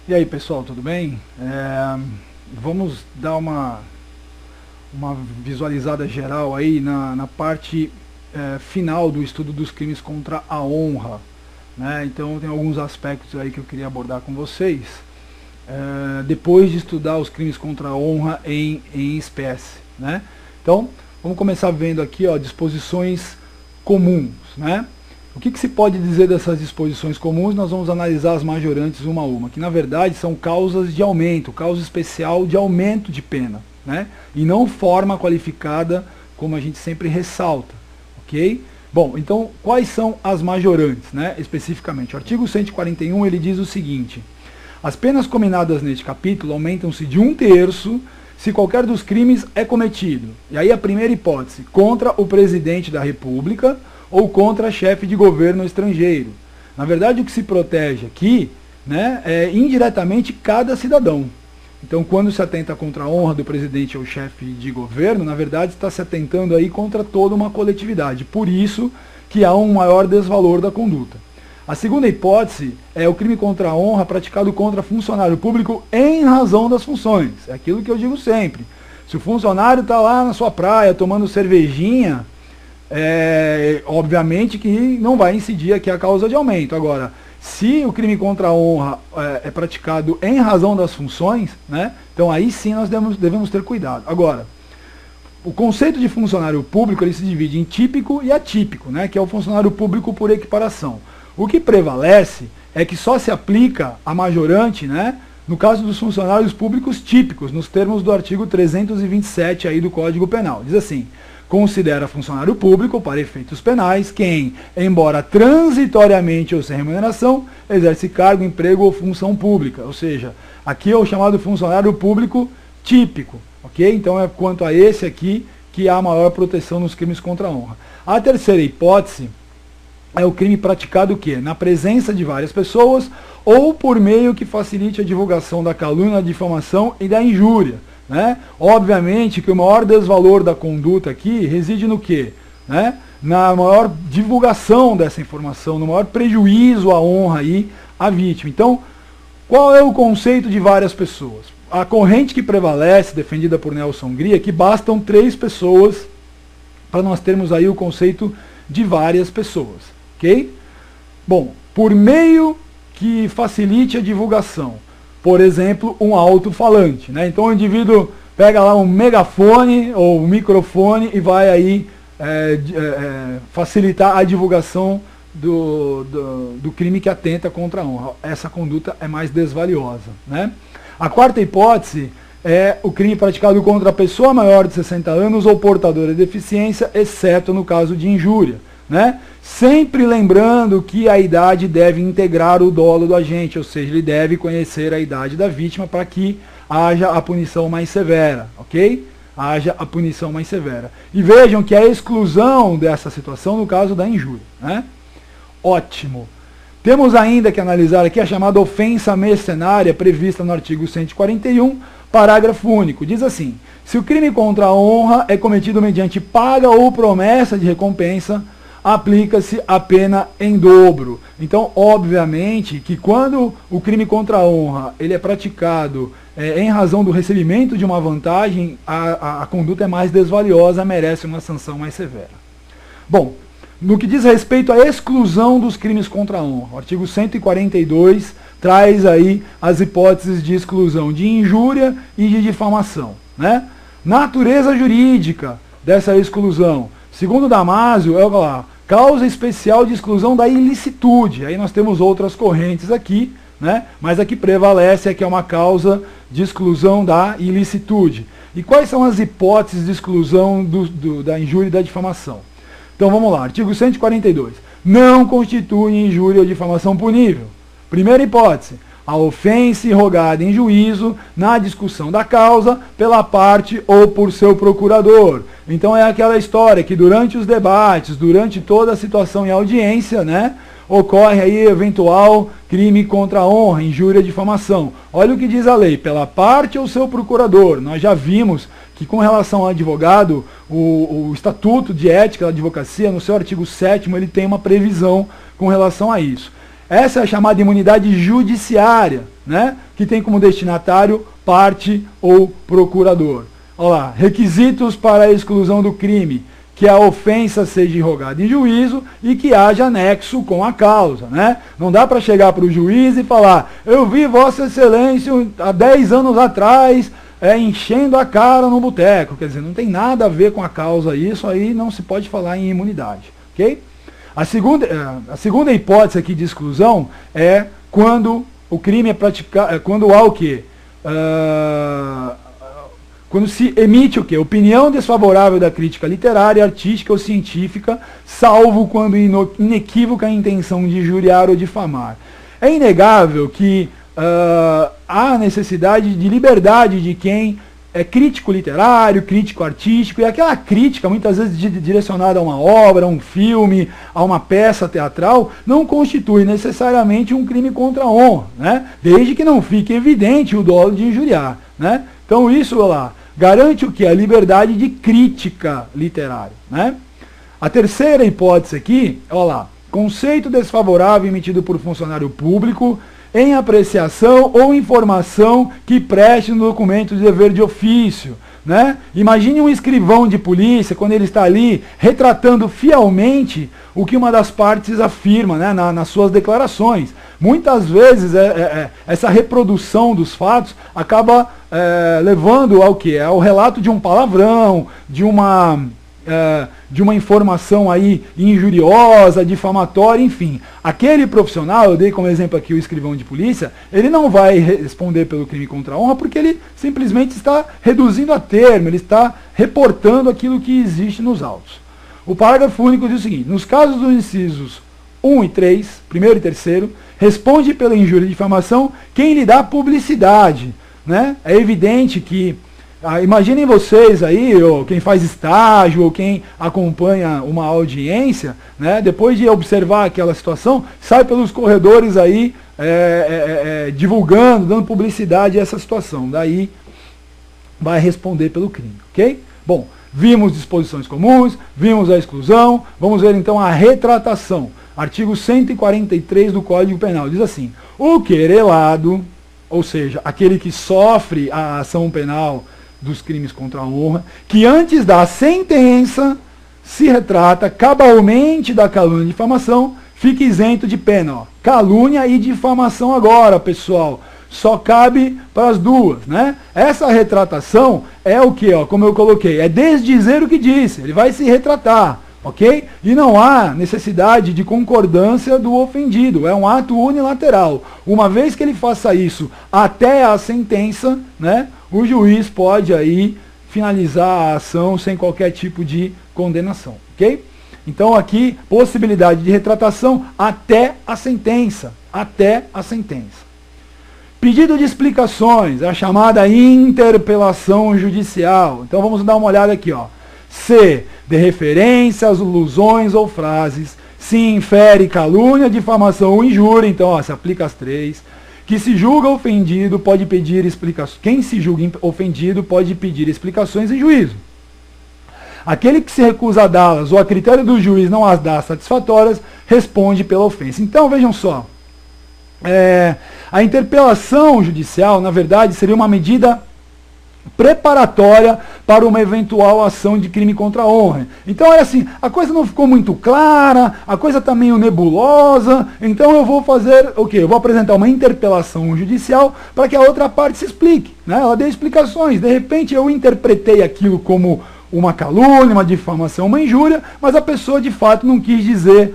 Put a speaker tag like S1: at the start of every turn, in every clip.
S1: E aí pessoal, tudo bem? Vamos dar uma visualizada geral aí na parte final do estudo dos crimes contra a honra, né? Então tem alguns aspectos aí que eu queria abordar com vocês, depois de estudar os crimes contra a honra em espécie, né? Então vamos começar vendo aqui, ó, disposições comuns, né? O que se pode dizer dessas disposições comuns? Nós vamos analisar as majorantes uma a uma, que na verdade são causas de aumento, causa especial de aumento de pena, né? E não forma qualificada, como a gente sempre ressalta, ok? Bom, então quais são as majorantes, né? Especificamente, o artigo 141 ele diz o seguinte: as penas combinadas neste capítulo aumentam-se de 1/3 se qualquer dos crimes é cometido, e aí a primeira hipótese, contra o presidente da República, ou contra chefe de governo estrangeiro. Na verdade, o que se protege aqui, né, é indiretamente cada cidadão. Então, quando se atenta contra a honra do presidente ou chefe de governo, na verdade está se atentando aí contra toda uma coletividade. Por isso que há um maior desvalor da conduta. A segunda hipótese é o crime contra a honra praticado contra funcionário público em razão das funções. É aquilo que eu digo sempre. Se o funcionário está lá na sua praia tomando cervejinha, obviamente que não vai incidir aqui a causa de aumento. Agora, se o crime contra a honra é praticado em razão das funções, né, então aí sim nós devemos ter cuidado. Agora, o conceito de funcionário público ele se divide em típico e atípico, né, que é o funcionário público por equiparação. O que prevalece é que só se aplica a majorante, né, no caso dos funcionários públicos típicos, nos termos do artigo 327 aí do Código Penal. Diz assim: considera funcionário público, para efeitos penais, quem, embora transitoriamente ou sem remuneração, exerce cargo, emprego ou função pública. Ou seja, aqui é o chamado funcionário público típico, ok? Então é quanto a esse aqui que há maior proteção nos crimes contra a honra. A terceira hipótese é o crime praticado o quê? Na presença de várias pessoas ou por meio que facilite a divulgação da calúnia, da difamação e da injúria, né? Obviamente que o maior desvalor da conduta aqui reside no quê? Né? Na maior divulgação dessa informação, no maior prejuízo à honra aí à vítima. Então, qual é o conceito de várias pessoas? A corrente que prevalece, defendida por Nelson Gria, é que bastam 3 pessoas para nós termos aí o conceito de várias pessoas, ok? Bom, por meio que facilite a divulgação, por exemplo, um alto-falante, né? Então o indivíduo pega lá um megafone ou um microfone e vai aí facilitar a divulgação do crime que atenta contra a honra. Essa conduta é mais desvaliosa, né? A quarta hipótese é o crime praticado contra a pessoa maior de 60 anos ou portadora de deficiência, exceto no caso de injúria, né? Sempre lembrando que a idade deve integrar o dolo do agente, ou seja, ele deve conhecer a idade da vítima para que haja a punição mais severa, ok? Haja a punição mais severa. E vejam que a exclusão dessa situação no caso da injúria, né? Ótimo. Temos ainda que analisar aqui a chamada ofensa mercenária prevista no artigo 141, parágrafo único. Diz assim: se o crime contra a honra é cometido mediante paga ou promessa de recompensa, aplica-se a pena em dobro. Então, obviamente, que quando o crime contra a honra ele é praticado em razão do recebimento de uma vantagem, a conduta é mais desvaliosa, merece uma sanção mais severa. Bom, no que diz respeito à exclusão dos crimes contra a honra, o artigo 142 traz aí as hipóteses de exclusão de injúria e de difamação, né? Natureza jurídica dessa exclusão, segundo Damásio, causa especial de exclusão da ilicitude. Aí nós temos outras correntes aqui, né? Mas a que prevalece é que é uma causa de exclusão da ilicitude. E quais são as hipóteses de exclusão da injúria e da difamação? Então vamos lá, artigo 142. Não constitui injúria ou difamação punível. Primeira hipótese: a ofensa irrogada em juízo na discussão da causa pela parte ou por seu procurador. Então é aquela história que durante os debates, durante toda a situação em audiência, né, ocorre aí eventual crime contra a honra, injúria e difamação. Olha o que diz a lei: pela parte ou seu procurador. Nós já vimos que com relação ao advogado, o Estatuto de Ética da Advocacia, no seu artigo 7º, ele tem uma previsão com relação a isso. Essa é a chamada imunidade judiciária, né? Que tem como destinatário parte ou procurador. Olha lá, requisitos para a exclusão do crime: que a ofensa seja irrogada em juízo e que haja nexo com a causa, né? Não dá para chegar para o juiz e falar: eu vi Vossa Excelência há 10 anos atrás enchendo a cara no boteco. Quer dizer, não tem nada a ver com a causa, isso aí não se pode falar em imunidade, ok? A segunda hipótese aqui de exclusão é quando o crime é praticado, quando há o quê? Quando se emite o quê? Opinião desfavorável da crítica literária, artística ou científica, salvo quando inequívoca a intenção de injuriar ou difamar. É inegável que há necessidade de liberdade de quem é crítico literário, crítico artístico, e aquela crítica, muitas vezes direcionada a uma obra, a um filme, a uma peça teatral, não constitui necessariamente um crime contra a honra, né? Desde que não fique evidente o dolo de injuriar, né? Então isso, olha lá, garante o que? A liberdade de crítica literária, né? A terceira hipótese aqui, olha lá, conceito desfavorável emitido por funcionário público em apreciação ou informação que preste no documento de dever de ofício, né? Imagine um escrivão de polícia, quando ele está ali retratando fielmente o que uma das partes afirma, né, nas suas declarações. Muitas vezes essa reprodução dos fatos acaba levando ao quê? Ao relato de um palavrão, de uma informação aí injuriosa, difamatória, enfim. Aquele profissional, eu dei como exemplo aqui o escrivão de polícia, ele não vai responder pelo crime contra a honra porque ele simplesmente está reduzindo a termo, ele está reportando aquilo que existe nos autos. O parágrafo único diz o seguinte: nos casos dos incisos 1 e 3, primeiro e terceiro, responde pela injúria e difamação quem lhe dá publicidade, né? É evidente que imaginem vocês aí, ou quem faz estágio, ou quem acompanha uma audiência, né, depois de observar aquela situação, sai pelos corredores aí divulgando, dando publicidade a essa situação. Daí vai responder pelo crime, ok? Bom, vimos disposições comuns, vimos a exclusão, vamos ver então a retratação. Artigo 143 do Código Penal diz assim: o querelado, ou seja, aquele que sofre a ação penal dos crimes contra a honra, que antes da sentença se retrata cabalmente da calúnia e difamação, fica isento de pena. Ó. Calúnia e difamação agora, pessoal. Só cabe para as duas, né? Essa retratação é o que, ó, como eu coloquei, é desdizer o que disse, ele vai se retratar, ok? E não há necessidade de concordância do ofendido, é um ato unilateral. Uma vez que ele faça isso até a sentença, né, o juiz pode aí finalizar a ação sem qualquer tipo de condenação, ok? Então aqui, possibilidade de retratação até a sentença, Pedido de explicações, a chamada interpelação judicial. Então vamos dar uma olhada aqui, ó. C. De referências, alusões ou frases. Se infere calúnia, difamação ou injúria, então ó, se aplica as três. Que se julga ofendido pode pedir explicações. Quem se julga ofendido pode pedir explicações em juízo. Aquele que se recusa a dá-las ou a critério do juiz não as dá satisfatórias, responde pela ofensa. Então vejam só. A interpelação judicial, na verdade, seria uma medida preparatória para uma eventual ação de crime contra a honra. Então é assim, a coisa não ficou muito clara, a coisa está meio nebulosa, então eu vou fazer o quê? Eu vou apresentar uma interpelação judicial para que a outra parte se explique, né? Ela dê explicações. De repente eu interpretei aquilo como uma calúnia, uma difamação, uma injúria, mas a pessoa de fato não quis dizer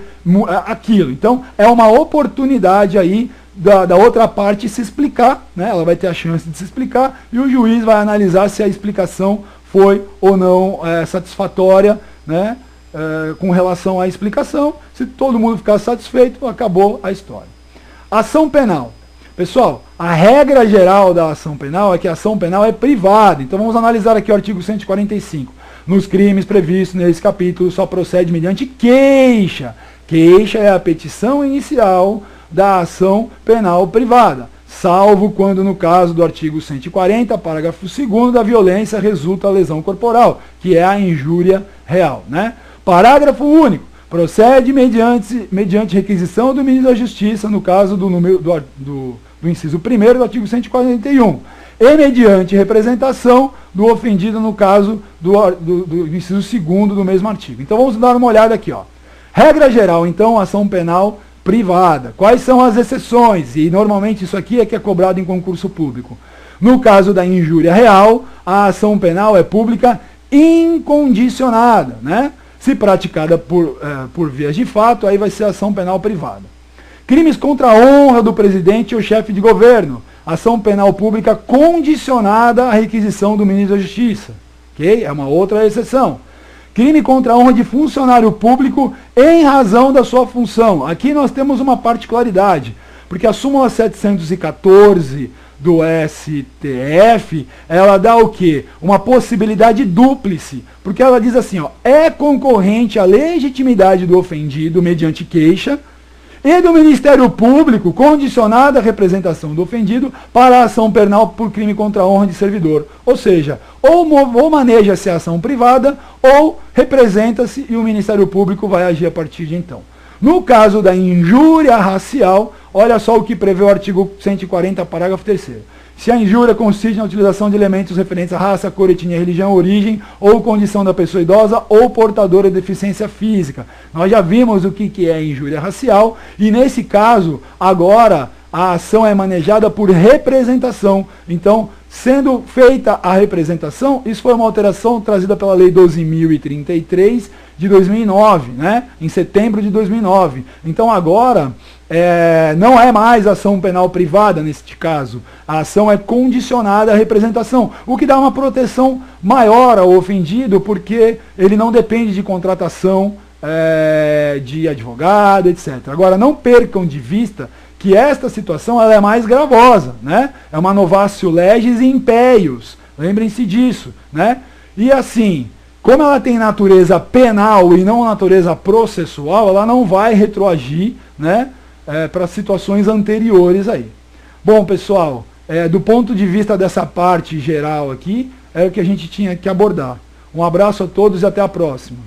S1: aquilo. Então é uma oportunidade aí da outra parte se explicar, né? Ela vai ter a chance de se explicar e o juiz vai analisar se a explicação foi ou não satisfatória, né? Com relação à explicação. Se todo mundo ficar satisfeito, acabou a história. Ação penal. Pessoal, a regra geral da ação penal é que a ação penal é privada. Então vamos analisar aqui o artigo 145. Nos crimes previstos nesse capítulo só procede mediante queixa. Queixa é a petição inicial da ação penal privada, salvo quando no caso do artigo 140, parágrafo 2º, da violência resulta a lesão corporal, que é a injúria real, né? Parágrafo único. procede mediante requisição do ministro da Justiça, no caso do inciso 1º do artigo 141, e mediante representação do ofendido, no caso do inciso 2º do mesmo artigo. Então vamos dar uma olhada aqui, ó. Regra geral, então, ação penal privada. Quais são as exceções? E normalmente isso aqui é que é cobrado em concurso público. No caso da injúria real, a ação penal é pública incondicionada, né? Se praticada por vias de fato, aí vai ser ação penal privada. Crimes contra a honra do presidente ou chefe de governo. Ação penal pública condicionada à requisição do ministro da Justiça. Ok? É uma outra exceção. Crime contra a honra de funcionário público em razão da sua função. Aqui nós temos uma particularidade, porque a súmula 714 do STF, ela dá o quê? Uma possibilidade dúplice, porque ela diz assim, ó, é concorrente à legitimidade do ofendido mediante queixa e do Ministério Público condicionada à representação do ofendido para a ação penal por crime contra a honra de servidor. Ou seja, ou maneja-se a ação privada ou representa-se e o Ministério Público vai agir a partir de então. No caso da injúria racial, olha só o que prevê o artigo 140, parágrafo 3º. Se a injúria consiste na utilização de elementos referentes à raça, cor, etnia, religião, origem ou condição da pessoa idosa ou portadora de deficiência física. Nós já vimos o que é injúria racial e nesse caso, agora, a ação é manejada por representação. Então, sendo feita a representação, isso foi uma alteração trazida pela Lei 12.033 de 2009, né? Em setembro de 2009. Então agora, não é mais ação penal privada neste caso. A ação é condicionada à representação, o que dá uma proteção maior ao ofendido, porque ele não depende de contratação de advogado, etc. Agora, não percam de vista que esta situação ela é mais gravosa, né? É uma novatio legis impeius, lembrem-se disso, né? E assim, como ela tem natureza penal e não natureza processual, ela não vai retroagir, né, para situações anteriores aí. Bom, pessoal, do ponto de vista dessa parte geral aqui, é o que a gente tinha que abordar. Um abraço a todos e até a próxima.